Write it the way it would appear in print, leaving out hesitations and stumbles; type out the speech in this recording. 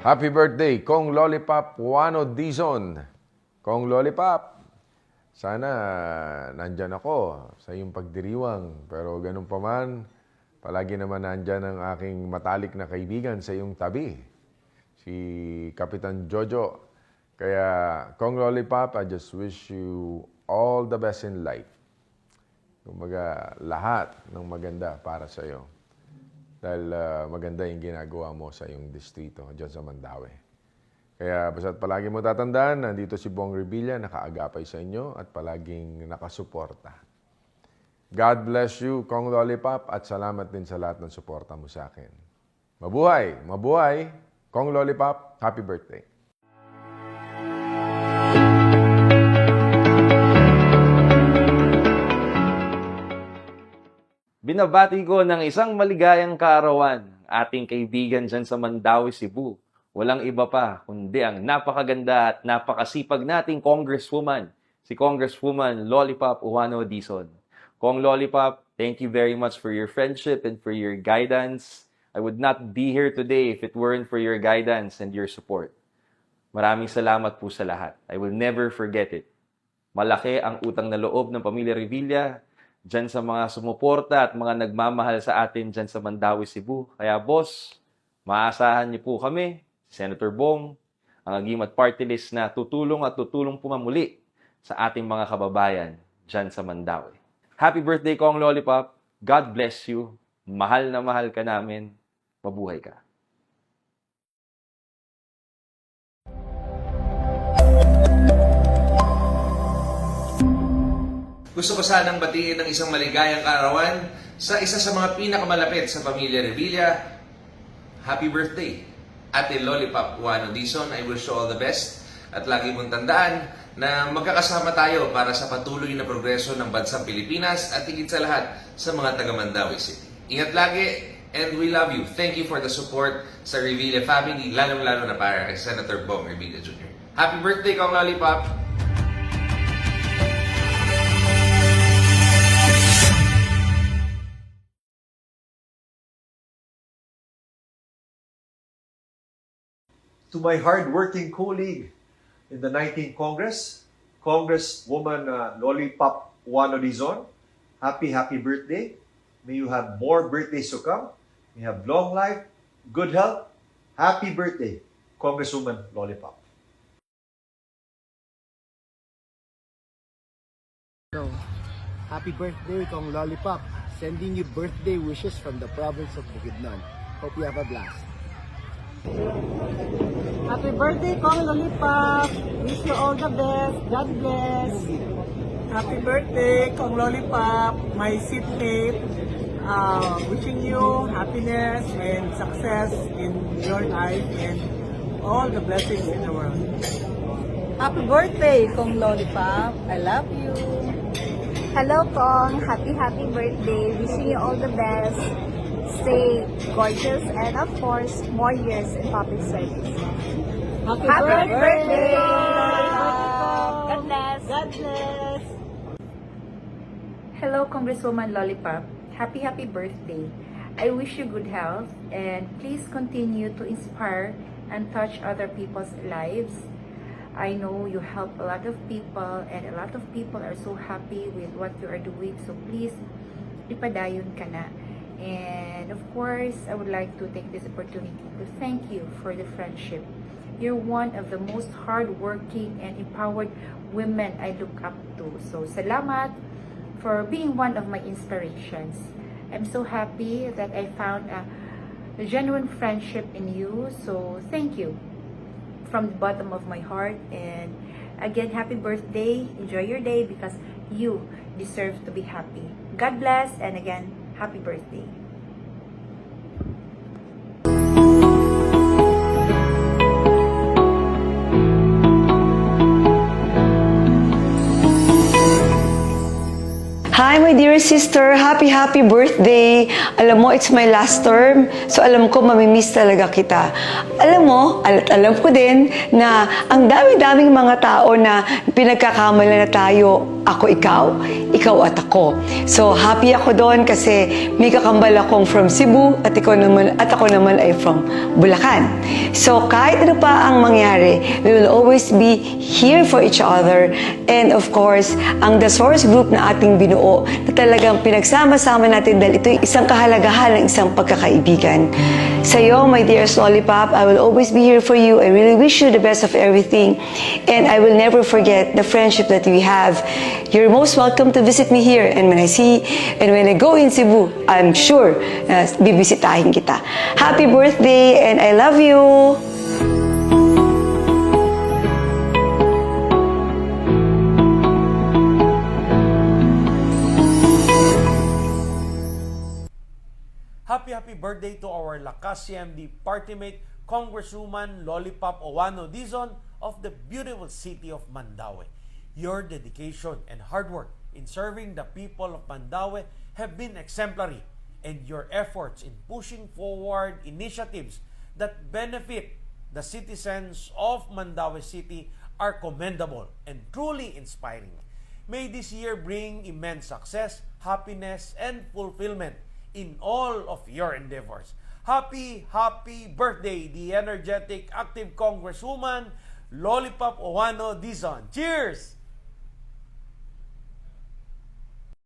Happy birthday, Kong Lollipop Juano Dizon. Kong Lollipop, sana nandyan ako sa iyong pagdiriwang. Pero ganun pa man, palagi naman nandyan ang aking matalik na kaibigan sa iyong tabi, si Kapitan Jojo. Kaya, Kong Lollipop, I just wish you all the best in life. Kumbaga, lahat ng maganda para sa iyo. Dahil maganda yung ginagawa mo sa iyong distrito dyan sa Mandaue. Kaya basta't palagi mo tatandaan, nandito si Bong Revilla, nakaagapay sa inyo at palaging nakasuporta. God bless you, Kong Lollipop, at salamat din sa lahat ng suporta mo sa akin. Mabuhay! Mabuhay! Kong Lollipop, happy birthday! Binabati ko ng isang maligayang kaarawan ating kaibigan dyan sa Mandaue, Cebu. Walang iba pa kundi ang napakaganda at napakasipag nating Congresswoman, si Congresswoman Lollipop Juano Dizon. Kong Lollipop, thank you very much for your friendship and for your guidance. I would not be here today if it weren't for your guidance and your support. Maraming salamat po sa lahat. I will never forget it. Malaki ang utang na loob ng Pamilya Revilla dyan sa mga sumuporta at mga nagmamahal sa atin dyan sa Mandaue, Cebu. Kaya boss, maasahan niyo po kami, Senator Bong, ang Agimat Party List na tutulong at tutulong po mamuli sa ating mga kababayan dyan sa Mandaue. Happy birthday, Kong Lollipop. God bless you. Mahal na mahal ka namin. Mabuhay ka. Gusto ko sanang batiin ng isang maligayang kaarawan sa isa sa mga pinakamalapit sa Pamilya Revilla. Happy birthday, Ate Lollipop Juano Dizon. I wish you all the best. At lagi mong tandaan na magkakasama tayo para sa patuloy na progreso ng bansang Pilipinas at higit sa lahat sa mga taga Mandaue City. Ingat lagi and we love you. Thank you for the support sa Revilla family, lalong-lalo na para kay Senator Bong Revilla Jr. Happy birthday, Kong Lollipop! To my hard-working colleague in the 19th Congress, Congresswoman Lollipop Juano Dizon, happy birthday. May you have more birthdays to come. May you have long life, good health. Happy birthday, Congresswoman Lollipop. So, happy birthday, Kong Lollipop. Sending you birthday wishes from the province of Bukidnon. Hope you have a blast. Happy birthday, Kong Lollipop. Wish you all the best. God bless. Happy birthday, Kong Lollipop, my seatmate. Wishing you happiness and success in your life and all the blessings in the world. Happy birthday, Kong Lollipop. I love you. Hello, Kong. Happy birthday. Wishing you all the best. Stay gorgeous and, of course, more years in public service. Happy birthday! God bless! God bless! Hello, Congresswoman Lollipop. Happy birthday. I wish you good health and please continue to inspire and touch other people's lives. I know you help a lot of people and a lot of people are so happy with what you are doing. So please, ipadayon ka na. And of course, I would like to take this opportunity to thank you for the friendship. You're one of the most hardworking and empowered women I look up to. So salamat for being one of my inspirations. I'm so happy that I found a genuine friendship in you. So thank you from the bottom of my heart. And again, happy birthday. Enjoy your day because you deserve to be happy. God bless, and again, happy birthday. Hi, my dear sister. Happy, happy birthday. Alam mo, it's my last term. So, alam ko, mamimiss talaga kita. Alam mo, alam ko din na ang dami-daming mga tao na pinagkakamala na tayo. Ako, ikaw at ako. So, happy ako doon kasi may kakambal akong from Cebu at ako naman ay from Bulacan. So, kahit ano pa ang mangyari, we will always be here for each other. And of course, ang The Source Group na ating binuo na talagang pinagsama-sama natin dahil ito isang kahalagahan ng isang pagkakaibigan. Sa'yo, my dearest Lollipop, I will always be here for you. I really wish you the best of everything. And I will never forget the friendship that we have. You're most welcome to visit me here. And when I go in Cebu, I'm sure bibisitahin kita. Happy birthday and I love you! Happy birthday to our Lakas CMD partymate, Congresswoman Lollipop Owano Dizon of the beautiful city of Mandaue. Your dedication and hard work in serving the people of Mandaue have been exemplary, and your efforts in pushing forward initiatives that benefit the citizens of Mandaue City are commendable and truly inspiring. May this year bring immense success, happiness, and fulfillment in all of your endeavors. Happy birthday, the energetic, active Congresswoman, Lollipop Owano Dizon. Cheers!